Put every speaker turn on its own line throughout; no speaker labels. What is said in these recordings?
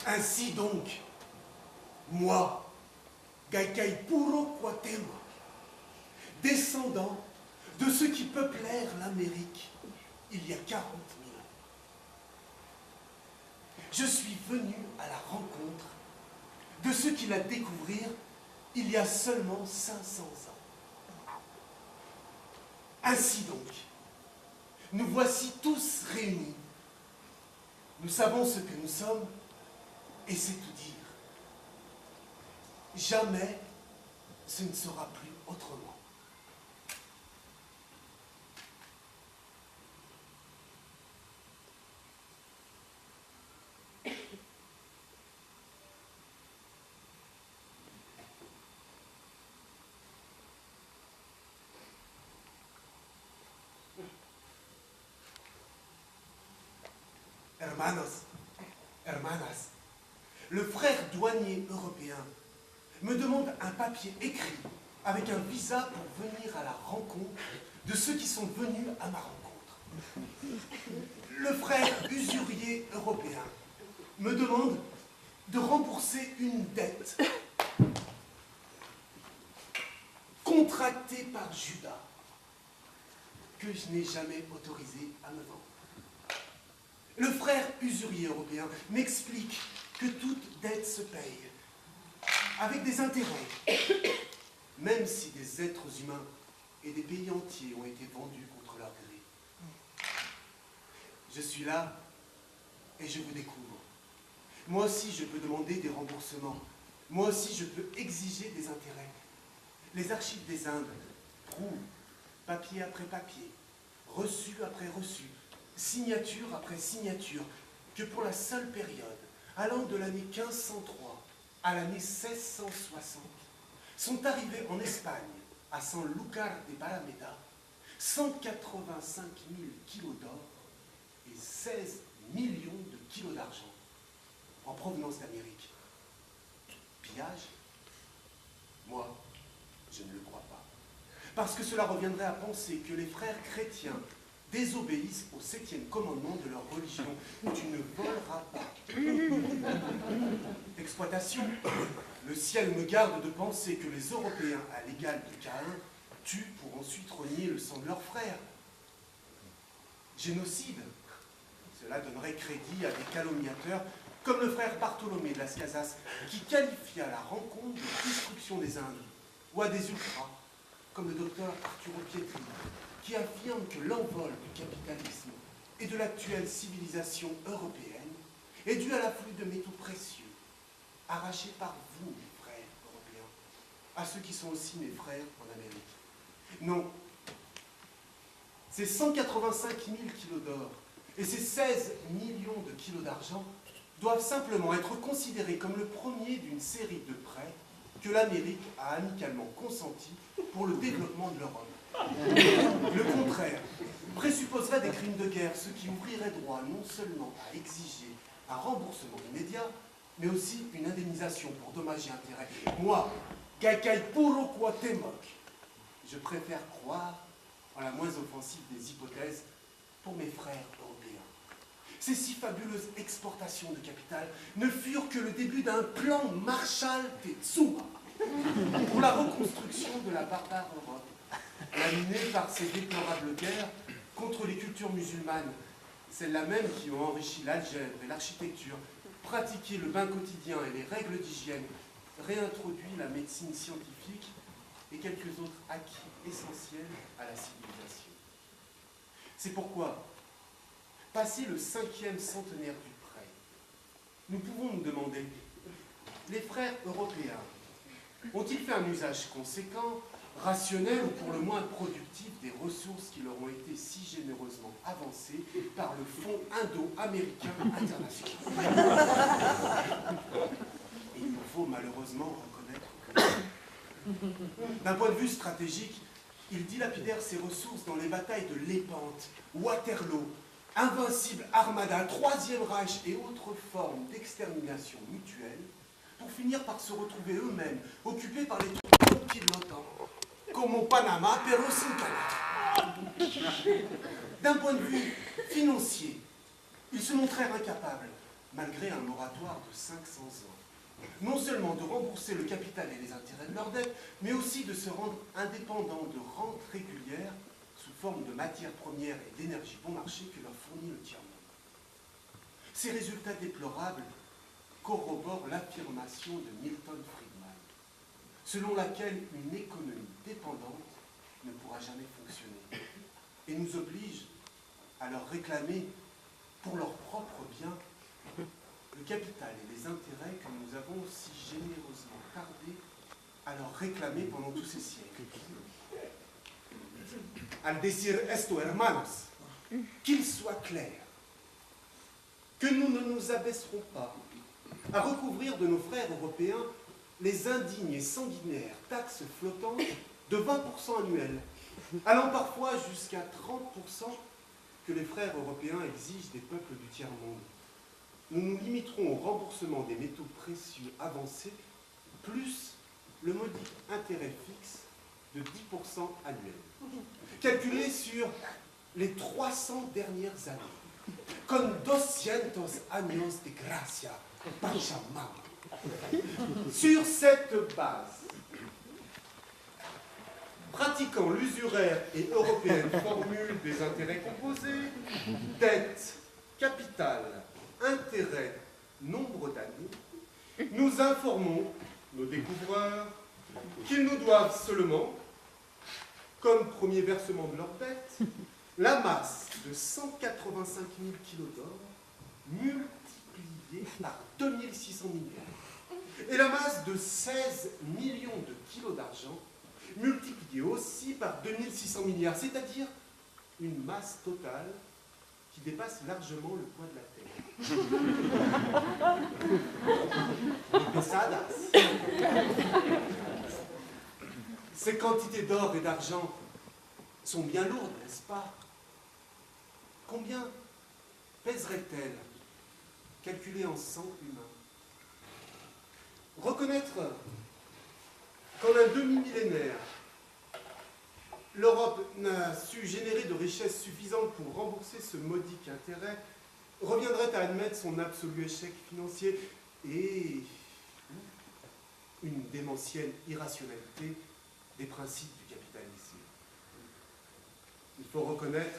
Ainsi donc, moi, Gaikai Puro Cuauhtémoc, descendant de ceux qui peuplèrent l'Amérique il y a 40 000 ans, je suis venu à la rencontre de ceux qui la découvrirent il y a seulement 500 ans. Ainsi donc, nous voici tous réunis. Nous savons ce que nous sommes, et c'est tout dire. Jamais ce ne sera plus autrement. Hermanos, hermanas, le frère douanier européen me demande un papier écrit avec un visa pour venir à la rencontre de ceux qui sont venus à ma rencontre. Le frère usurier européen me demande de rembourser une dette contractée par Judas que je n'ai jamais autorisé à me vendre. Le frère usurier européen m'explique que toute dette se paye avec des intérêts, même si des êtres humains et des pays entiers ont été vendus contre leur gré. Je suis là et je vous découvre. Moi aussi, je peux demander des remboursements. Moi aussi, je peux exiger des intérêts. Les archives des Indes prouvent, papier après papier, reçu après reçu, signature après signature, que pour la seule période, allant de l'année 1503 à l'année 1660, sont arrivés en Espagne, à Sanlúcar de Barrameda, 185 000 kilos d'or et 16 millions de kilos d'argent en provenance d'Amérique. Pillage? Moi, je ne le crois pas. Parce que cela reviendrait à penser que les frères chrétiens désobéissent au 7e commandement de leur religion. Tu ne voleras pas. Exploitation. Le ciel me garde de penser que les Européens, à l'égal de Caïn, tuent pour ensuite renier le sang de leurs frères. Génocide. Cela donnerait crédit à des calomniateurs comme le frère Bartholomé de Las Casas, qui qualifia la rencontre de destruction des Indes, ou à des ultras, comme le docteur Arturo Pietri, qui affirme que l'envol du capitalisme et de l'actuelle civilisation européenne est dû à l'afflux de métaux précieux, arrachés par vous, mes frères européens, à ceux qui sont aussi mes frères en Amérique. Non, ces 185 000 kilos d'or et ces 16 millions de kilos d'argent doivent simplement être considérés comme le premier d'une série de prêts que l'Amérique a amicalement consenti pour le développement de l'Europe. Le contraire présupposerait des crimes de guerre, ce qui ouvrirait droit non seulement à exiger un remboursement immédiat, mais aussi une indemnisation pour dommages et intérêts. Moi, Gaikai Puro Cuauhtémoc, je préfère croire en la moins offensive des hypothèses pour mes frères européens. Ces si fabuleuses exportations de capital ne furent que le début d'un plan Marshall Tetsuba pour la reconstruction de la barbare Europe, laminé par ces déplorables guerres contre les cultures musulmanes, celles-là même qui ont enrichi l'algèbre et l'architecture, pratiqué le bain quotidien et les règles d'hygiène, réintroduit la médecine scientifique et quelques autres acquis essentiels à la civilisation. C'est pourquoi, passé le 5e centenaire du prêt, nous pouvons nous demander, les frères européens ont-ils fait un usage conséquent, rationnel ou pour le moins productif des ressources qui leur ont été si généreusement avancées par le Fonds Indo-Américain International? Il nous faut malheureusement reconnaître que, d'un point de vue stratégique, ils dilapidèrent ces ressources dans les batailles de Lépante, Waterloo, Invincible Armada, Troisième Reich et autres formes d'extermination mutuelle, pour finir par se retrouver eux-mêmes occupés par les troupes de l'OTAN, comme au Panama, pero sin Canada. D'un point de vue financier, ils se montrèrent incapables, malgré un moratoire de 500 ans, non seulement de rembourser le capital et les intérêts de leurs dettes, mais aussi de se rendre indépendants de rentes régulières sous forme de matières premières et d'énergie bon marché que leur fournit le tiers-monde. Ces résultats déplorables corroborent l'affirmation de Milton Friedman, selon laquelle une économie dépendante ne pourra jamais fonctionner, et nous oblige à leur réclamer pour leur propre bien le capital et les intérêts que nous avons si généreusement tardé à leur réclamer pendant tous ces siècles. Al decir esto, hermanos, qu'il soit clair que nous ne nous abaisserons pas à recouvrir de nos frères européens les indignes et sanguinaires taxes flottantes de 20% annuels, allant parfois jusqu'à 30% que les frères européens exigent des peuples du tiers-monde. Nous nous limiterons au remboursement des métaux précieux avancés, plus le maudit intérêt fixe de 10% annuel, calculé sur les 300 dernières années, con 200 años de gracia, Pachamama. Sur cette base, pratiquant l'usuraire et européenne formule des intérêts composés, dette, capital, intérêt, nombre d'années, nous informons nos découvreurs qu'ils nous doivent seulement, comme premier versement de leur dette, la masse de 185 000 kilos d'or multipliée par 2600 milliards et la masse de 16 millions de kilos d'argent multipliée aussi par 2600 milliards, c'est-à-dire une masse totale qui dépasse largement le poids de la Terre. Les pesadas. Ces quantités d'or et d'argent sont bien lourdes, n'est-ce pas? Combien pèseraient-elles, calculées en sang humain? Reconnaître qu'en un demi-millénaire, l'Europe n'a su générer de richesses suffisantes pour rembourser ce modique intérêt reviendrait à admettre son absolu échec financier et une démentielle irrationalité des principes du capitalisme. Il faut reconnaître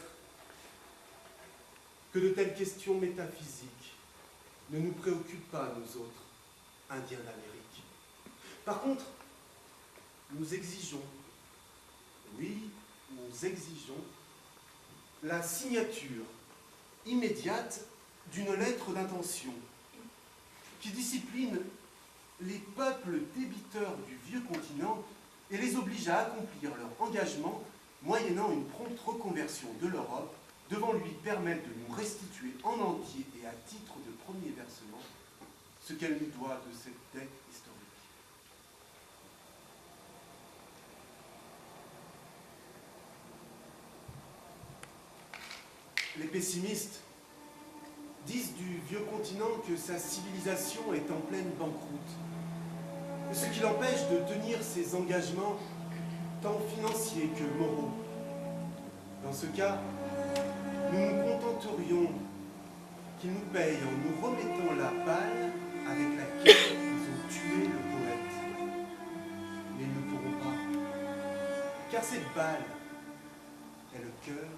que de telles questions métaphysiques ne nous préoccupent pas, nous autres, Indiens d'Amérique. Par contre, nous exigeons, oui, nous exigeons la signature immédiate d'une lettre d'intention qui discipline les peuples débiteurs du vieux continent et les oblige à accomplir leur engagement moyennant une prompte reconversion de l'Europe devant lui permettre de nous restituer en entier et à titre de premier versement ce qu'elle nous doit de cette dette historique. Les pessimistes disent du vieux continent que sa civilisation est en pleine banqueroute, ce qui l'empêche de tenir ses engagements tant financiers que moraux. Dans ce cas, nous nous contenterions qu'ils nous payent en nous remettant la balle avec laquelle ils ont tué le poète. Mais ils ne pourront pas, car cette balle est le cœur